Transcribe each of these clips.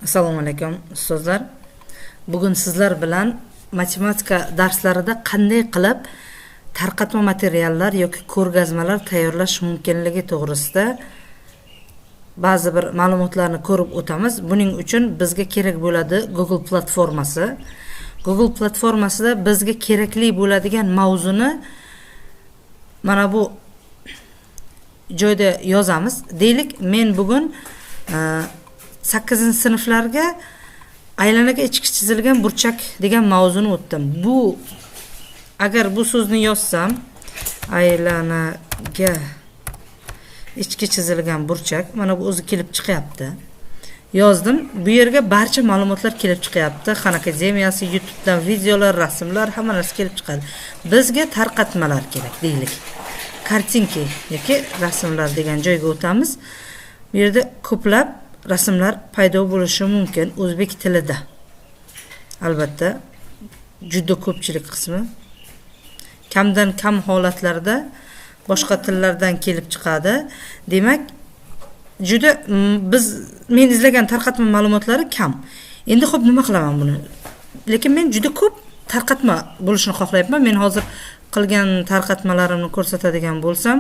Assalomu alaykum ustozlar. Bugun sizlar bilan matematika darslarida qanday qilib tarqatma materiallar yoki ko'rgazmalar tayyorlash mumkinligi to'g'risida ba'zi bir ma'lumotlarni ko'rib o'tamiz. Buning uchun bizga kerak bo'ladi Google platformasi. Google platformasida bizga kerakli bo'ladigan mavzuni mana bu joyda yozamiz. Deylik, men bugun 8-sinflarga aylanaga ichki chizilgan burchak degan mavzuni o'tdim. Agar bu so'zni yozsam, aylanaga ichki chizilgan burchak, mana bu o'zi kelib chiqyapti. Yozdim. Bu yerga barcha ma'lumotlar kelib chiqyapti. Xan akademiyasi, YouTubedan videolar, rasmlar, hamma narsa kelib chiqadi. Bizga tarqatmalar kerak deylik. Kartinki yoki rasmlar degan joyga o'tamiz. Bu yerda ko'plab rasmlar paydo bo'lishi mumkin o'zbek tilida. Albatta, juda ko'pchilik qismi kamdan kam holatlarda boshqa tillardan kelib chiqadi. Demak, juda men izlagan tarqatma ma'lumotlari kam. Endi xo'p, nima qilaman buni? Lekin men juda ko'p tarqatma bo'lishini xohlayapman. Men hozir qilgan tarqatmalarimni ko'rsatadigan bo'lsam,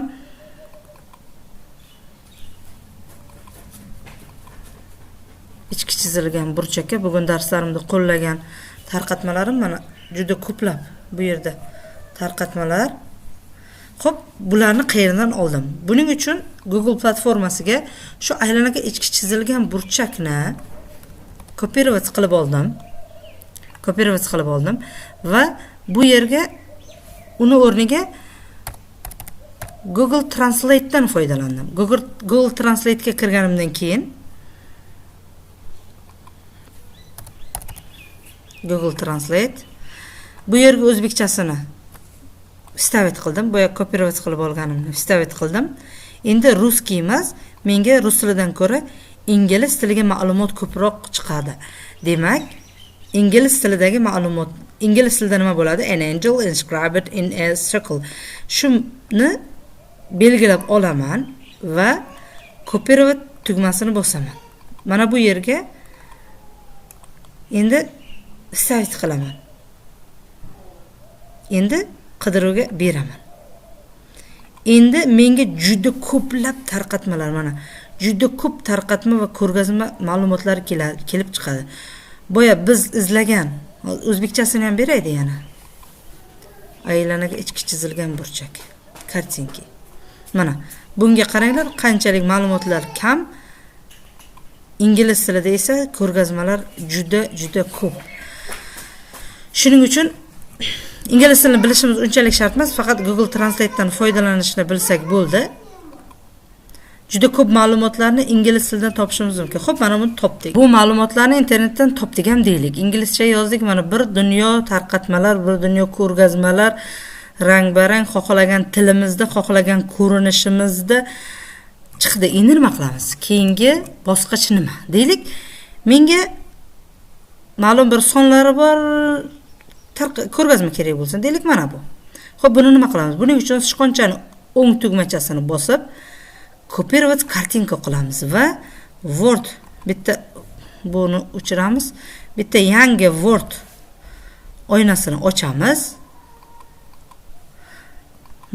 ichki chizilgan burchakka bugun darslarimda qo'llagan tarqatmalarim mana juda ko'plab bu yerda tarqatmalar. Xo'p, bularni qayerdan oldim? Buning uchun Google platformasiga shu aylanaga ichki chizilgan burchakni kopirovat qilib oldim va bu yerga uni o'rniga Google Translate dan foydalandim. Google Translate ga kirganimdan keyin Google Translate bu yerga o'zbekchasini вставить qildim. Boya kopirovat qilib olganimni вставить qildim. Endi ruskiy emas, menga rus tilidan ko'ra ingliz tiliga ma'lumot ko'proq chiqadi. Demak, ingliz tilidagi ma'lumot, ingliz tilida nima bo'ladi? An angel inscribed in a circle. Shuni belgilab olaman va kopirovat tugmasini bosaman. Mana bu yerga endi вставить qilaman. Endi qidiruvga beraman. Endi menga juda ko'plab tarqatmalar, mana juda ko'p tarqatma va ko'rgazma ma'lumotlari kelib chiqadi. Boya biz izlagan, o'zbekchasini ham beraydi yana. Aylanaga ichki chizilgan burchak, kartinki. Mana bunga qaranglar, qanchalik ma'lumotlar kam. Ingliz tilida esa ko'rgazmalar juda ko'p. Shuning uchun ingliz tilini bilishimiz unchalik shart emas, faqat Google Translate dan foydalanishni bilsak bo'ldi. Juda ko'p ma'lumotlarni ingliz tilidan topishimiz mumkin. Xo'p, mana buni topdik. Bu ma'lumotlarni internetdan topdik ham deylik. Inglizcha yozdik, mana bir dunyo tarqatmalar, bir dunyo ko'rgazmalar, rang-barang, xohlagan tilimizda, xohlagan ko'rinishimizda chiqdi. Endi nima qilamiz? Keyingi bosqich nima? Deylik, menga ma'lum bir sonlari bor ko'rgazma kerak bo'lsin. Deylik, mana bu. Xo'p, buni nima qilamiz? Buning uchun sichqonchani o'ng tugmachasini bosib, kopirovat kartinka qilamiz va Word, bitta buni o'chiramiz. Bitta yangi Word oynasini ochamiz.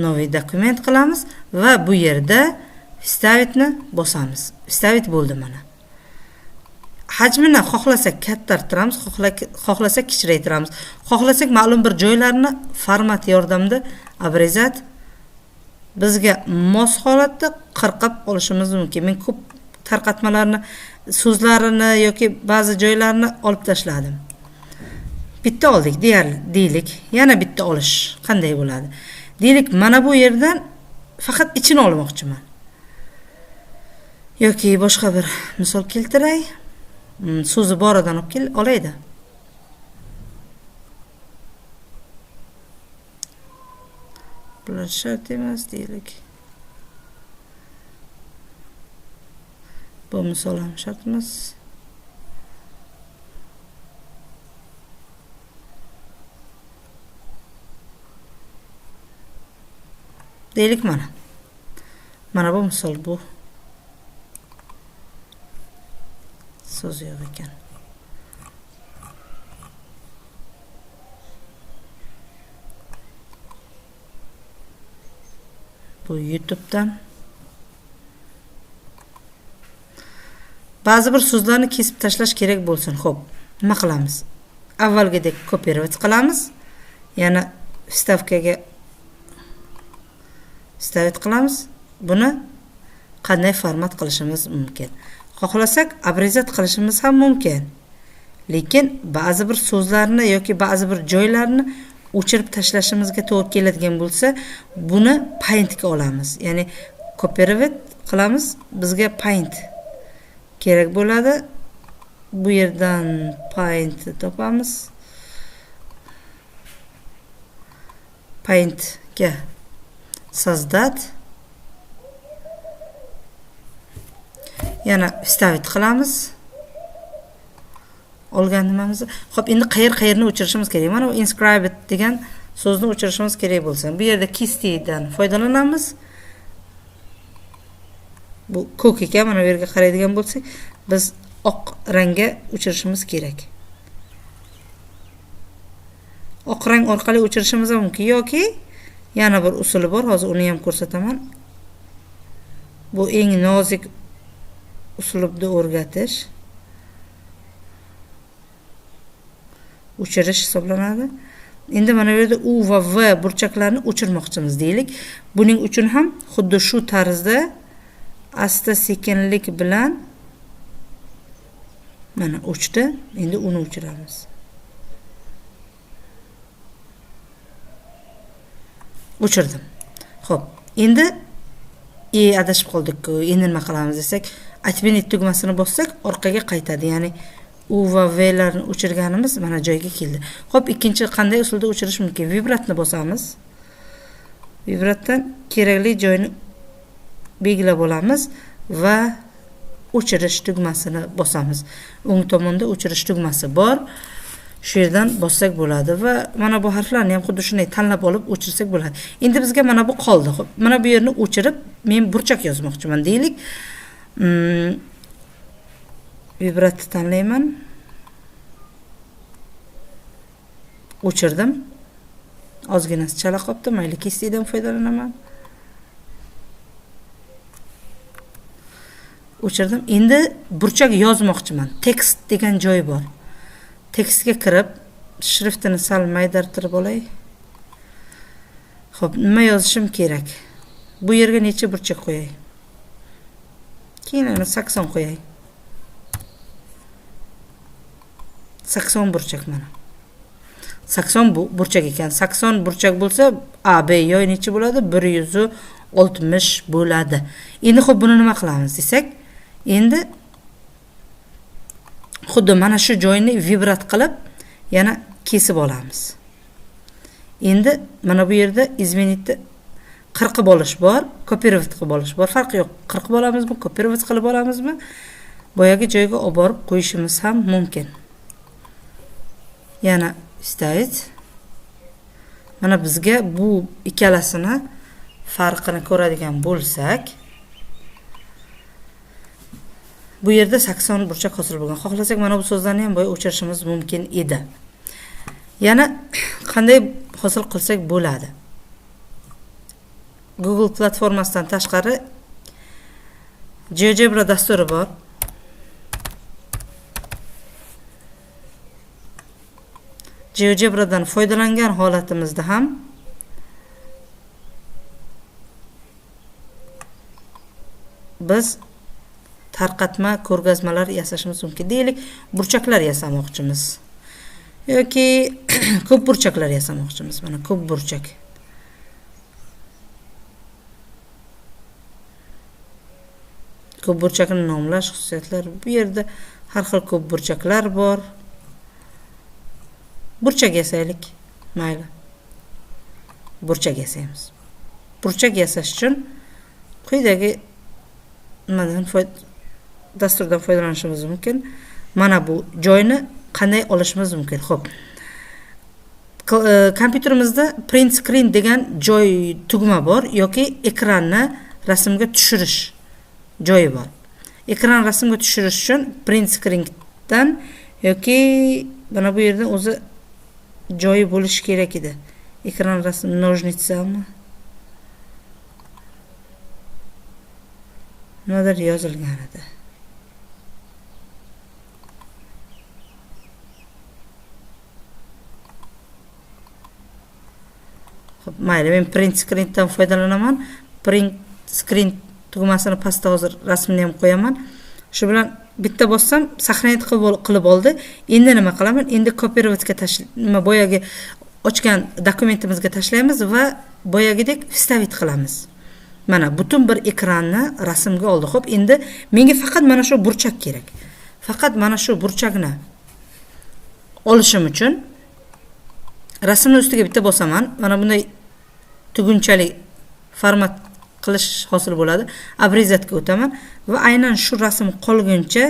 Novi dokument qilamiz va bu yerda вставить-ni bosamiz. Вставить bo'ldi mana. Hajmini xohlasak kattartiramiz, xohlasak kichraytiramiz. Xohlasak ma'lum bir joylarni format yordamida обрезать bizga mos holatda qirqib olishimiz mumkin. Men ko'p tarqatmalarni, so'zlarini yoki ba'zi joylarini olib tashladim. Bitta oldik, deylik, yana bitta olish qanday bo'ladi? Deylik, mana bu yerdan faqat ichini olmoqchiman. Yoki boshqa bir misol keltiray. So'zi boridan olib olaydi. Bular shart emas deylik. Bu misol ham shart emas. Deylik, mana bu misol bu. so'zi yo'q ekan. Bu YouTube'dan. Ba'zi bir so'zlarni kesib tashlash kerak bo'lsin. Xo'p, nima qilamiz? Avvalgidek kopirovать qilamiz. Yana vstavkaga vstavit qilamiz. Buni qanday format qilishimiz mumkin? Xohlasak, обрезать qilishimiz ham mumkin. Lekin ba'zi bir so'zlarni yoki ba'zi bir joylarni o'chirib tashlashimizga to'g'ri keladigan bo'lsa, buni paintga olamiz. Ya'ni kopirovать qilamiz, bizga paint kerak bo'ladi. Bu yerdan paint topamiz. Paintga создать. Yana vstavit qilamiz. Olgan nimamizni. Xo'p, endi qayerni o'chirishimiz kerak? Mana bu inscribed degan so'zni o'chirishimiz kerak bo'lsa, bu yerda kistidan foydalanamiz. Bu ko'k ekan, mana bu yerga qaraydigan bo'lsak, biz oq rangga o'chirishimiz kerak. Oq rang orqali o'chirishimiz mumkin yoki yana bir usuli bor, hozir uni ham ko'rsataman. Bu eng nozik uslubda o'rgatish. O'chirish hisoblanadi. Endi mana bu yerda u va v burchaklarni o'chirmoqchimiz deylik. Buning uchun ham xuddi shu tarzda asta-sekinlik bilan mana o'chdi. Endi uni o'chiramiz. O'chirdim. Xo'p, endi adashib qoldik-ku. Endi nima qilamiz desak, отменить tugmasini bossak, orqaga qaytadi. Ya'ni u va v larni o'chirganimiz mana joyga keldi. Xo'p, ikkinchi qanday usulda o'chirish mumkin? Vibratni bosamiz. Vibratdan kerakli joyni belgilab olamiz va o'chirish tugmasini bosamiz. O'ng tomonda o'chirish tugmasi bor. Shu yerdan bossak bo'ladi va mana bu harflarni ham xuddi shunday tanlab olib o'chirsak bo'ladi. Endi bizga mana bu qoldi. Xo'p, mana bu yerni o'chirib, men burchak yozmoqchiman deylik. Vibratni tanlayman. O'chirdim. Ozgina chala qopti, mayli kestidan foydalanaman. O'chirdim. Endi burchak yozmoqchiman. Tekst degan joy bor. Tekstga kirib, shriftini sal maydartirib olay. Xo'p, nima yozishim kerak? Bu yerga necha burchak qo'yay? Keyin 80 qo'yay. 80 burchak mana. 80 bu burchak ekan. 80 burchak bo'lsa, A, B yoy necha bo'ladi? 160 bo'ladi. Endi xo'p, buni nima qilamiz desak, endi xuddi mana shu joyni vibrat qilib yana kesib olamiz. Endi mana bu yerda izmenitni qirqib olish bor, kopirovать qilib olish bor. Farqi yo'q. Qirqib olamizmi, kopirovать qilib olamizmi? Boyagi joyga olib borib qo'yishimiz ham mumkin. Yana vstavit. Mana bizga bu ikkalasini farqini ko'radigan bo'lsak, bu yerda 80 burchak hosil bo'lgan. Xohlasak mana bu so'zlarni ham boya o'chirishimiz mumkin edi. Yana qanday hosil qilsak bo'ladi? Google platformasidan tashqari GeoGebra dasturi bor. GeoGebradan foydalangan holatimizda ham biz tarqatma ko'rgazmalar yasashimiz mumkin. Deylik, burchaklar yasamoqchimiz yoki ko'p burchaklar yasamoqchimiz. Mana ko'p burchak. Ko'p burchakni nomlash xususiyatlari. Bu yerda har xil ko'p burchaklar bor. Burchak yasaylik. Mayli. Burchak yasaymiz. Burchak yasash uchun quyidagi dasturdan foydalanishimiz mumkin. Mana bu joyni qanday olishimiz mumkin? Xo'p. Kompyuterimizda print screen degan joy tugma bor yoki ekranni rasmga tushirish joyi bor. ekran rasmga tushirish uchun print screendan yoki mana bu yerdan o'zi joyi bo'lishi kerak edi. Ekran rasm nojnitsami? Nimadir yozilgan edi. Xo'p, mayli, men print screendan foydalanaman. Print screen tugmasini pastda hozir rasmni ham qo'yaman. Shu bilan bitta bossam saqlanib qilib oldi. Endi nima qilaman? Endi kopировать nima boyagi ochgan dokumentimizga tashlaymiz va boyagidek вставить qilamiz. Mana butun bir ekranni rasmga oldi. Xo'p, endi menga faqat mana shu burchak kerak. Faqat mana shu burchakni olishim uchun rasmni ustiga bitta bosaman. Mana bunday tugunchalik format qilish hosil bo'ladi. Обрезатga o'taman va aynan shu rasm qolguncha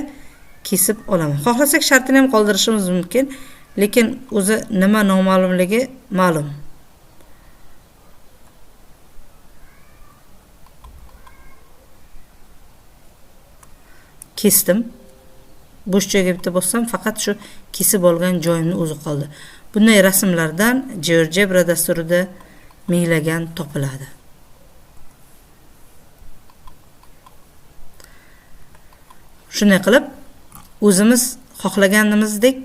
kesib olaman. Xohlasak shartini ham qoldirishimiz mumkin, lekin o'zi nima noma'lumligi ma'lum. Kesdim. Bo'sh joyga bitta bossam, faqat shu kesib olgan joyimni o'zi qoldi. Bunday rasmlardan GeoGebra dasturida minglagan topiladi. Shunday qilib, o'zimiz xohlaganimizdek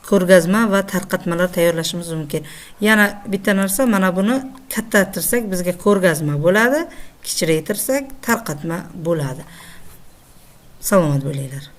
ko'rgazma va tarqatmalar tayyorlashimiz mumkin. Yana bitta narsa, mana buni kattatirsak bizga ko'rgazma bo'ladi, kichraytirsak tarqatma bo'ladi. Salomat bo'linglar.